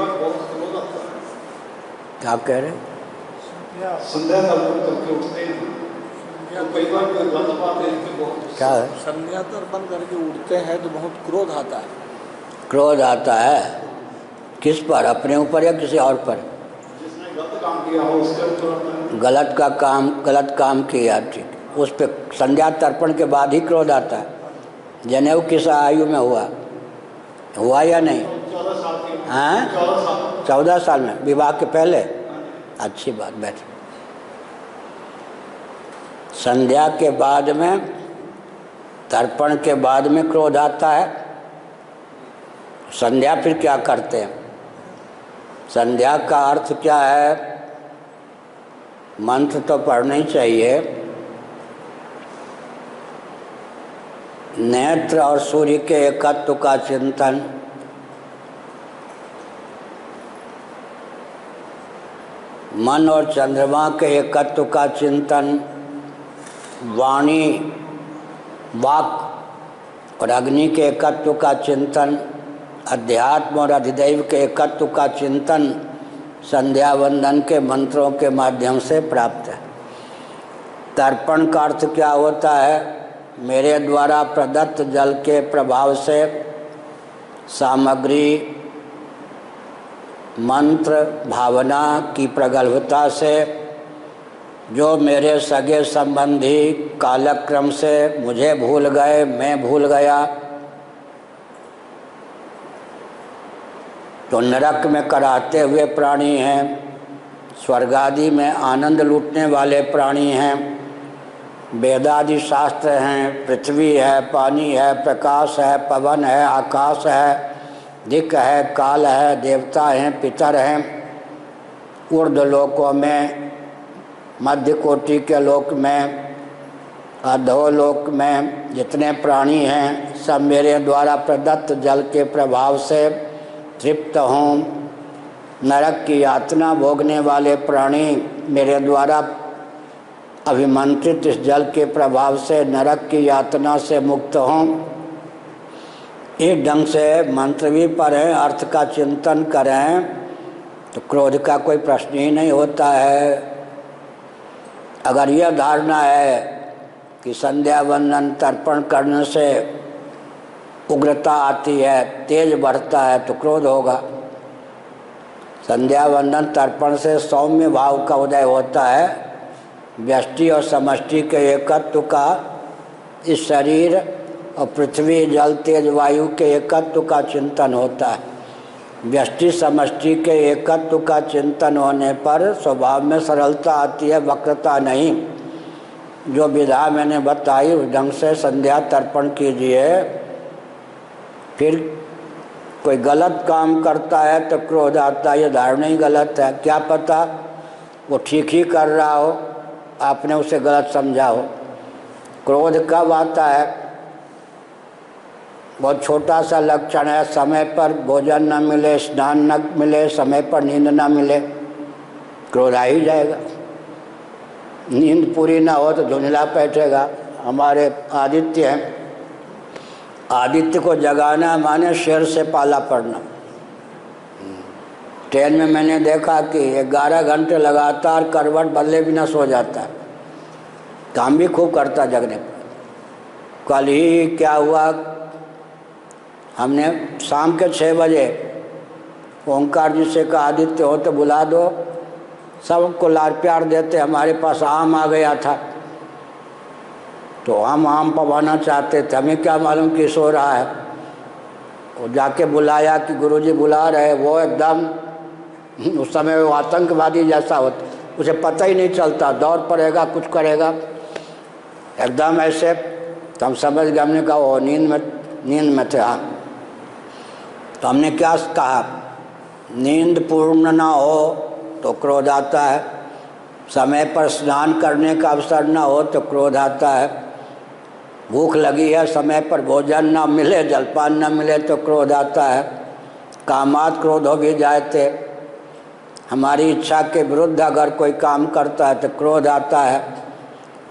बार बहुत क्रोध आता है। क्या कह रहे? संध्या तर्पण करके उठते हैं तो कई बार कोई गलत बात है कि बहुत क्या है? संध्या तर्पण करके उठते हैं तो बहुत क्रोध आता है। क्रोध आता है किस पर? अपने ऊपर या किसी और पर? जिसने गलत काम किया हो उसके ऊपर आता है। गलत काम किया, ठीक, उस पर संध्या तर्पण के बाद ही क्रोध आता है। जनेऊ किस आयु में हुआ या नहीं? 14 साल की। हाँ, 14 साल में, विवाह के पहले। अच्छी बात, बैठ। संध्या के बाद में, तर्पण के बाद में क्रोध आता है। संध्या फिर क्या करते हैं? संध्या का अर्थ क्या है? मंत्र तो पढ़ना ही चाहिए। नेत्र और सूर्य के एकत्व का चिंतन, मन और चंद्रमा के एकत्व का चिंतन, वाणी, वाक और अग्नि के एकत्व का चिंतन, अध्यात्म और अधिदैव के एकत्व का चिंतन संध्या वंदन के मंत्रों के माध्यम से प्राप्त है। तर्पण का अर्थ क्या होता है? मेरे द्वारा प्रदत्त जल के प्रभाव से सामग्री, मंत्र, भावना की प्रगल्भता से जो मेरे सगे संबंधी कालक्रम से मुझे भूल गए, मैं भूल गया, तो नरक में कराते हुए प्राणी हैं, स्वर्ग आदि में आनंद लूटने वाले प्राणी हैं, वेदादि शास्त्र हैं, पृथ्वी है, पानी है, प्रकाश है, पवन है, आकाश है, दिक् है, काल है, देवता हैं, पितर हैं, ऊर्ध्व लोकों में, मध्य कोटि के लोक में, अधोलोक में जितने प्राणी हैं सब मेरे द्वारा प्रदत्त जल के प्रभाव से तृप्त हों। नरक की यातना भोगने वाले प्राणी मेरे द्वारा अभिमंत्रित इस जल के प्रभाव से नरक की यातना से मुक्त हों। इस ढंग से मंत्र भी पढ़ें, अर्थ का चिंतन करें तो क्रोध का कोई प्रश्न ही नहीं होता है। अगर यह धारणा है कि संध्या वंदन तर्पण करने से उग्रता आती है, तेज बढ़ता है, तो क्रोध होगा। संध्या वंदन तर्पण से सौम्य भाव का उदय होता है, व्यष्टि और समष्टि के एकत्व का, इस शरीर और पृथ्वी, जल, तेज, वायु के एकत्व का चिंतन होता है। व्यष्टि समष्टि के एकत्व का चिंतन होने पर स्वभाव में सरलता आती है, वक्रता नहीं। जो विधा मैंने बताई उस ढंग से संध्या तर्पण कीजिए। फिर कोई गलत काम करता है तो क्रोध आता है, ये धारणा ही गलत है। क्या पता वो ठीक ही कर रहा हो, आपने उसे गलत समझा हो। क्रोध कब आता है? बहुत छोटा सा लक्षण है, समय पर भोजन न मिले, स्नान न मिले, समय पर नींद न मिले, क्रोध आ ही जाएगा। नींद पूरी ना हो तो धुंधला बैठेगा। हमारे आदित्य हैं, आदित्य को जगाना माने शेर से पाला पड़ना। ट्रेन में मैंने देखा कि 11 घंटे लगातार करवट बदले बिना सो जाता है, काम भी खूब करता जगने पर। कल ही क्या हुआ, हमने शाम के 6 बजे ओंकार जी से कहा आदित्य हो तो बुला दो, सबको लाड़ प्यार देते। हमारे पास आम आ गया था तो हम आम पवाना चाहते थे, हमें क्या मालूम कि सो रहा है। वो जाके बुलाया कि गुरुजी बुला रहे, वो एकदम उस समय वो आतंकवादी जैसा होता, उसे पता ही नहीं चलता, दौड़ पड़ेगा, कुछ करेगा एकदम ऐसे। तो हम समझ गए, हमने कहा वो नींद में थे। हाँ, तो हमने क्या कहा, नींद पूर्ण ना हो तो क्रोध आता है, समय पर स्नान करने का अवसर ना हो तो क्रोध आता है, भूख लगी है, समय पर भोजन ना मिले, जलपान ना मिले तो क्रोध आता है, कामात क्रोध हो भी जाए थे, हमारी इच्छा के विरुद्ध अगर कोई काम करता है तो क्रोध आता है।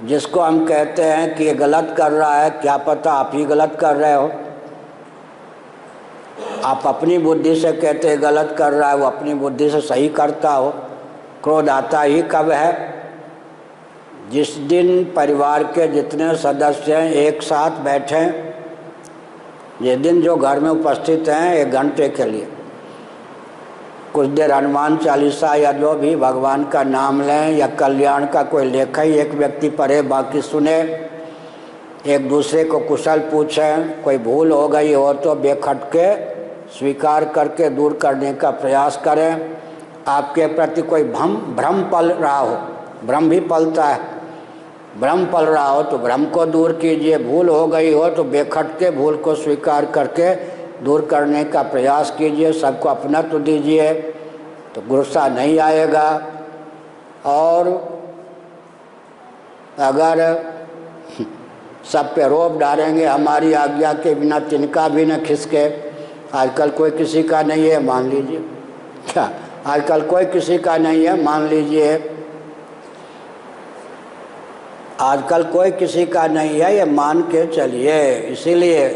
जिसको हम कहते हैं कि ये गलत कर रहा है, क्या पता आप ही गलत कर रहे हो। आप अपनी बुद्धि से कहते गलत कर रहा है, वो अपनी बुद्धि से सही करता हो। क्रोध आता ही कब है? जिस दिन परिवार के जितने सदस्य हैं एक साथ बैठें, जिस दिन जो घर में उपस्थित हैं 1 घंटे के लिए कुछ देर हनुमान चालीसा या जो भी भगवान का नाम लें या कल्याण का कोई लेखा ही एक व्यक्ति पढ़े, बाकी सुने, एक दूसरे को कुशल पूछें, कोई भूल हो गई हो तो बेखटके स्वीकार करके दूर करने का प्रयास करें। आपके प्रति कोई भ्रम पल रहा हो, भ्रम भी पलता है, भ्रम पल रहा हो तो भ्रम को दूर कीजिए। भूल हो गई हो तो बेखटके भूल को स्वीकार करके दूर करने का प्रयास कीजिए। सबको अपना तो दीजिए तो गुस्सा नहीं आएगा। और अगर सब पे रोब डालेंगे हमारी आज्ञा के बिना तिनका भी न खिसके, आजकल कोई किसी का नहीं है मान लीजिए। क्या आजकल कोई किसी का नहीं है मान लीजिए, आजकल कोई किसी का नहीं है ये मान के चलिए। इसीलिए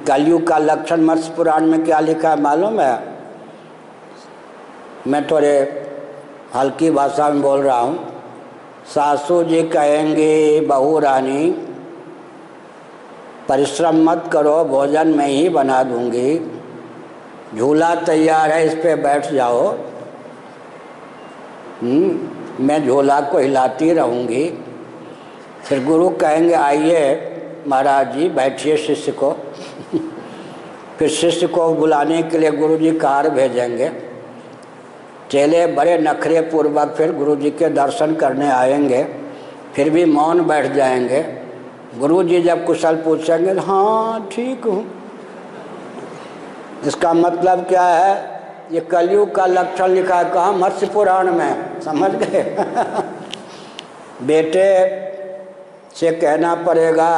कलयुग का लक्षण मत्स्य पुराण में क्या लिखा है मालूम है? मैं थोड़े हल्की भाषा में बोल रहा हूँ। सासू जी कहेंगे बहू रानी परिश्रम मत करो, भोजन मैं ही बना दूंगी, झूला तैयार है इस पे बैठ जाओ, मैं झूला को हिलाती रहूँगी। फिर गुरु कहेंगे आइए महाराज जी बैठिए शिष्य को। फिर शिष्य को बुलाने के लिए गुरु जी कार भेजेंगे। चेले बड़े नखरे पूर्वक फिर गुरु जी के दर्शन करने आएंगे, फिर भी मौन बैठ जाएंगे। गुरु जी जब कुशल पूछेंगे हाँ ठीक हूँ। इसका मतलब क्या है? ये कलयुग का लक्षण लिखा है कहाँ? मत्स्य पुराण में, समझ गए? बेटे से कहना पड़ेगा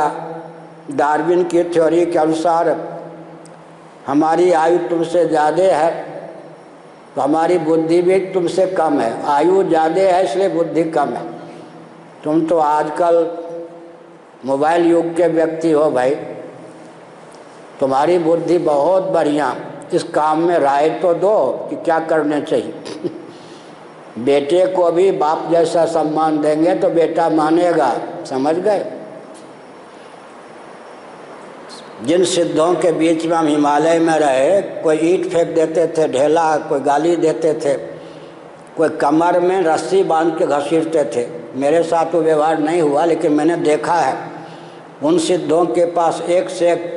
डार्विन की थ्योरी के अनुसार हमारी आयु तुमसे ज़्यादा है तो हमारी बुद्धि भी तुमसे कम है। आयु ज़्यादा है इसलिए बुद्धि कम है। तुम तो आजकल मोबाइल युग के व्यक्ति हो भाई, तुम्हारी बुद्धि बहुत बढ़िया, इस काम में राय तो दो कि क्या करने चाहिए। बेटे को भी बाप जैसा सम्मान देंगे तो बेटा मानेगा, समझ गए? जिन सिद्धों के बीच में हम हिमालय में रहे, कोई ईंट फेंक देते थे ढेला, कोई गाली देते थे, कोई कमर में रस्सी बांध के घसीटते थे। मेरे साथ वो व्यवहार नहीं हुआ लेकिन मैंने देखा है उन सिद्धों के पास एक से एक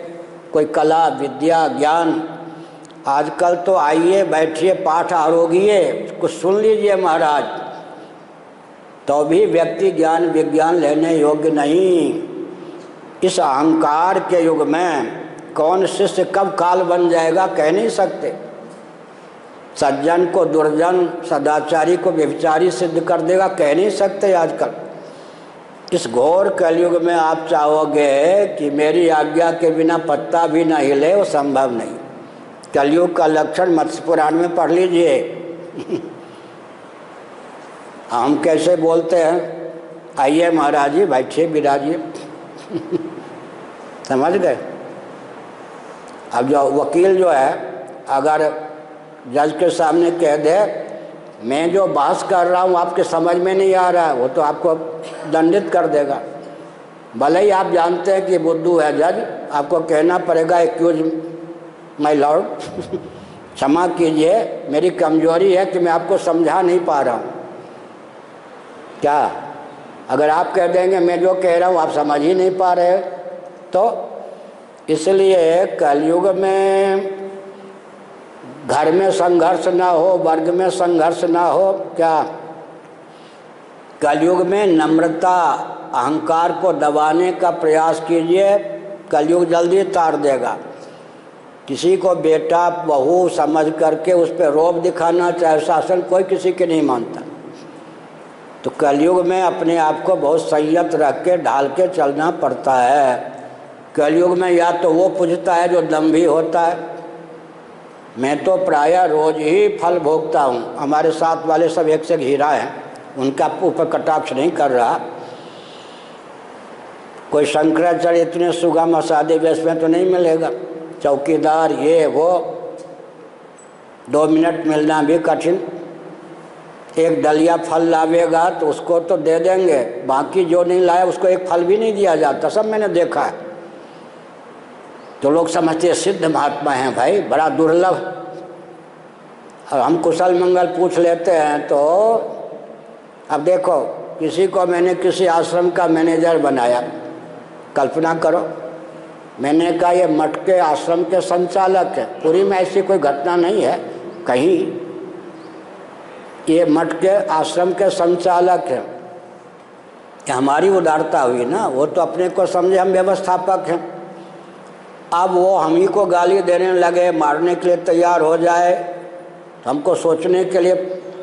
कोई कला विद्या ज्ञान। आजकल तो आइए बैठिए पाठ आरोगिए कुछ सुन लीजिए महाराज, तो भी व्यक्ति ज्ञान विज्ञान लेने योग्य नहीं। इस अहंकार के युग में कौन शिष्य कब काल बन जाएगा कह नहीं सकते। सज्जन को दुर्जन, सदाचारी को व्यभिचारी सिद्ध कर देगा कह नहीं सकते आजकल। इस घोर कलयुग में आप चाहोगे कि मेरी आज्ञा के बिना पत्ता भी न हिले, वो संभव नहीं। कलयुग का लक्षण मत्स्य पुराण में पढ़ लीजिए। हम कैसे बोलते हैं, आइए महाराज जी बैठिए विराजिए। समझ गए? अब जो वकील जो है अगर जज के सामने कह दे मैं जो बहस कर रहा हूँ आपके समझ में नहीं आ रहा है, वो तो आपको दंडित कर देगा। भले ही आप जानते हैं कि बुद्धू है जज, आपको कहना पड़ेगा एक्यूज माय लॉर्ड, क्षमा कीजिए मेरी कमजोरी है कि मैं आपको समझा नहीं पा रहा हूँ। क्या अगर आप कह देंगे मैं जो कह रहा हूँ आप समझ ही नहीं पा रहे, तो इसलिए कलयुग में घर में संघर्ष ना हो, वर्ग में संघर्ष ना हो। क्या कलयुग में नम्रता अहंकार को दबाने का प्रयास कीजिए, कलयुग जल्दी तार देगा। किसी को बेटा बहू समझ करके उस पर रौब दिखाना चाहे शासन कोई किसी के नहीं मानता। तो कलयुग में अपने आप को बहुत संयत रख के ढाल के चलना पड़ता है। कलयुग में या तो वो पूजता है जो दम्भी होता है। मैं तो प्रायः रोज ही फल भोगता हूँ, हमारे साथ वाले सब एक से हीरा हैं, उनका ऊपर कटाक्ष नहीं कर रहा। कोई शंकराचार्य इतने सुगम असाध्य वेश में तो नहीं मिलेगा, चौकीदार, ये वो, 2 मिनट मिलना भी कठिन। एक डलिया फल लावेगा तो उसको तो दे देंगे, बाकी जो नहीं लाया उसको एक फल भी नहीं दिया जाता, सब मैंने देखा है। तो लोग समझते सिद्ध महात्मा हैं भाई, बड़ा दुर्लभ। और हम कुशल मंगल पूछ लेते हैं तो अब देखो, किसी को मैंने किसी आश्रम का मैनेजर बनाया, कल्पना करो, मैंने कहा ये मठ के आश्रम के संचालक है, पूरी में ऐसी कोई घटना नहीं है कहीं, ये मठ के आश्रम के संचालक हैं। हमारी उदारता हुई ना, वो तो अपने को समझे हम व्यवस्थापक हैं। अब वो हम ही को गाली देने लगे, मारने के लिए तैयार हो जाए, तो हमको सोचने के लिए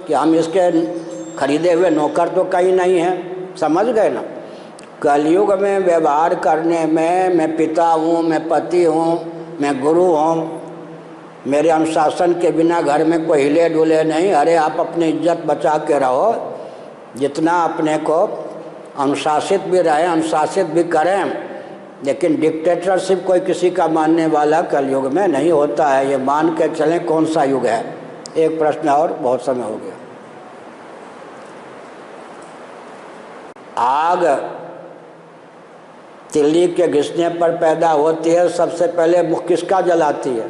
कि हम इसके खरीदे हुए नौकर तो कहीं नहीं हैं, समझ गए ना। कलयुग में व्यवहार करने में मैं पिता हूँ, मैं पति हूँ, मैं गुरु हूँ, मेरे अनुशासन के बिना घर में कोई हिले डुले नहीं। अरे आप अपनी इज्जत बचा के रहो, जितना अपने को अनुशासित भी रहें, अनुशासित भी करें, लेकिन डिक्टेटरशिप कोई किसी का मानने वाला कलयुग में नहीं होता है। ये मान के चलें कौन सा युग है। एक प्रश्न और, बहुत समय हो गया। आग तिल्ली के घिसने पर पैदा होती है, सबसे पहले मुख किसका जलाती है?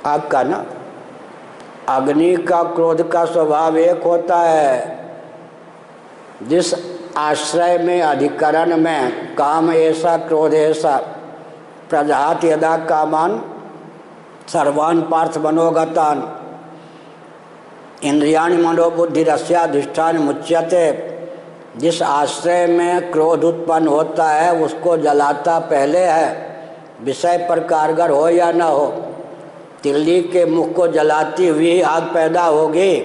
आग का ना। अग्नि का क्रोध का स्वभाव एक होता है, जिस आश्रय में अधिकरण में काम ऐसा क्रोध ऐसा प्रजात यदा कामान सर्वान पार्थ मनोगतान इंद्रियाणि मनोबुद्धिरस्याधिष्ठान मुच्यते। जिस आश्रय में क्रोध उत्पन्न होता है उसको जलाता पहले है, विषय पर कारगर हो या न हो। तिल्ली के मुख को जलाती हुई आग पैदा होगी,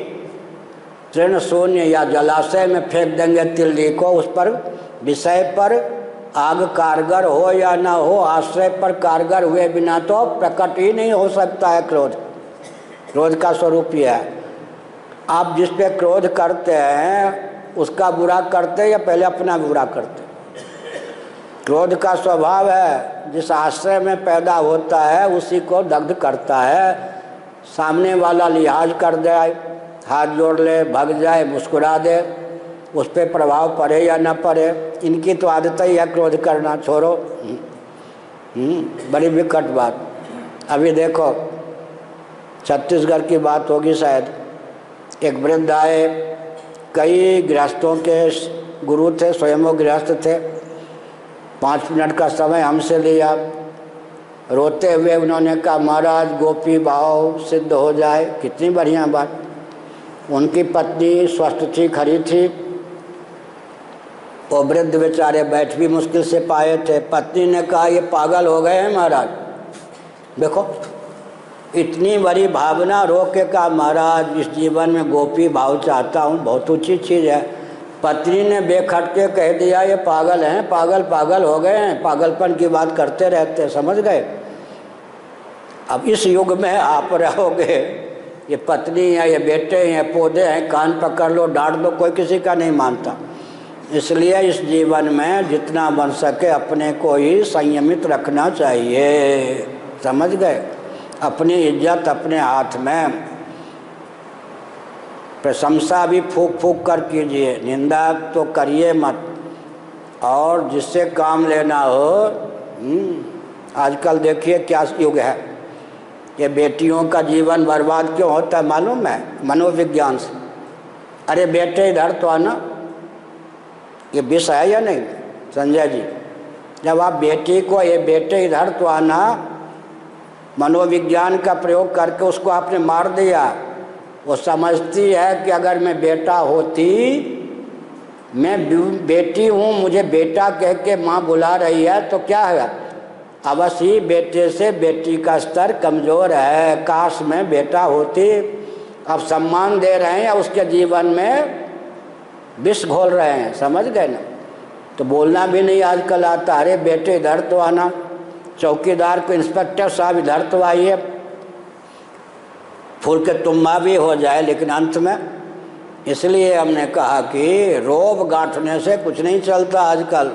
तृण शून्य या जलाशय में फेंक देंगे तिल्ली को, उस पर विषय पर आग कारगर हो या ना हो, आश्रय पर कारगर हुए बिना तो प्रकट ही नहीं हो सकता है क्रोध। क्रोध का स्वरूप यह है। आप जिस पे क्रोध करते हैं उसका बुरा करते या पहले अपना बुरा करते? क्रोध का स्वभाव है, जिस आश्रय में पैदा होता है उसी को दग्ध करता है। सामने वाला लिहाज कर दे, हाथ जोड़ ले, भाग जाए, मुस्कुरा दे, उस पर प्रभाव पड़े या ना पड़े, इनकी तो आदत ही है क्रोध करना। छोड़ो, बड़ी विकट बात। अभी देखो, छत्तीसगढ़ की बात होगी शायद, एक वृद्ध आए, कई गृहस्थों के गुरु थे, स्वयं वो गृहस्थ थे। 5 मिनट का समय हमसे लिया। रोते हुए उन्होंने कहा महाराज गोपी भाव सिद्ध हो जाए। कितनी बढ़िया बात। उनकी पत्नी स्वस्थ थी, खरी थी, वो वृद्ध बेचारे बैठ भी मुश्किल से पाए थे। पत्नी ने कहा ये पागल हो गए हैं महाराज। देखो इतनी बड़ी भावना, रो के कहा महाराज इस जीवन में गोपी भाव चाहता हूँ, बहुत ऊँची चीज़ है। पत्नी ने बेखटके कह दिया ये पागल हैं, पागल पागल हो गए हैं, पागलपन की बात करते रहते, समझ गए। अब इस युग में आप रहोगे, ये पत्नी है, ये बेटे हैं, ये पौधे हैं, कान पकड़ लो, डांट दो, कोई किसी का नहीं मानता। इसलिए इस जीवन में जितना बन सके अपने को ही संयमित रखना चाहिए, समझ गए। अपनी इज्जत अपने हाथ में। प्रशंसा भी फूक फूक कर कीजिए, निंदा तो करिए मत। और जिससे काम लेना हो, आजकल देखिए क्या युग है, ये बेटियों का जीवन बर्बाद क्यों होता है मालूम है? मनोविज्ञान से। अरे बेटे इधर तो आना, ये विष है या नहीं संजय जी? जब आप बेटी को ये बेटे इधर तो आना, मनोविज्ञान का प्रयोग करके उसको आपने मार दिया। वो समझती है कि अगर मैं बेटा होती, मैं बेटी हूँ, मुझे बेटा कह के माँ बुला रही है, तो क्या है? अवश्य ही बेटे से बेटी का स्तर कमज़ोर है। काश में बेटा होती। अब सम्मान दे रहे हैं या उसके जीवन में विष घोल रहे हैं, समझ गए ना। तो बोलना भी नहीं आजकल आता। अरे बेटे इधर तो आना, चौकीदार को इंस्पेक्टर साहब इधर तो आइए। फूल के तुम्बा भी हो जाए, लेकिन अंत में इसलिए हमने कहा कि रोब गांठने से कुछ नहीं चलता आजकल।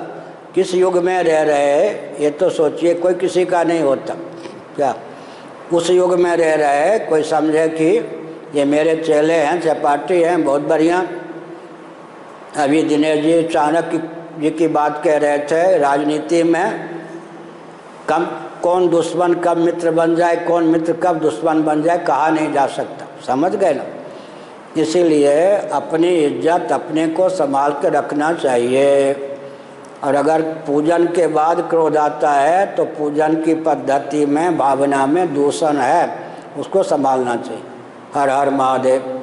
किस युग में रह रहे ये तो सोचिए, कोई किसी का नहीं होता। क्या उस युग में रह रहे, कोई समझे कि ये मेरे चेले हैं, सहपाठी हैं, बहुत बढ़िया। अभी दिनेश जी चाणक्य जी की बात कह रहे थे, राजनीति में कौन दुश्मन कब मित्र बन जाए, कौन मित्र कब दुश्मन बन जाए, कहा नहीं जा सकता। समझ गए ना? इसीलिए अपनी इज्जत अपने को संभाल के रखना चाहिए। और अगर पूजन के बाद क्रोध आता है तो पूजन की पद्धति में, भावना में दूषण है, उसको संभालना चाहिए। हर हर महादेव।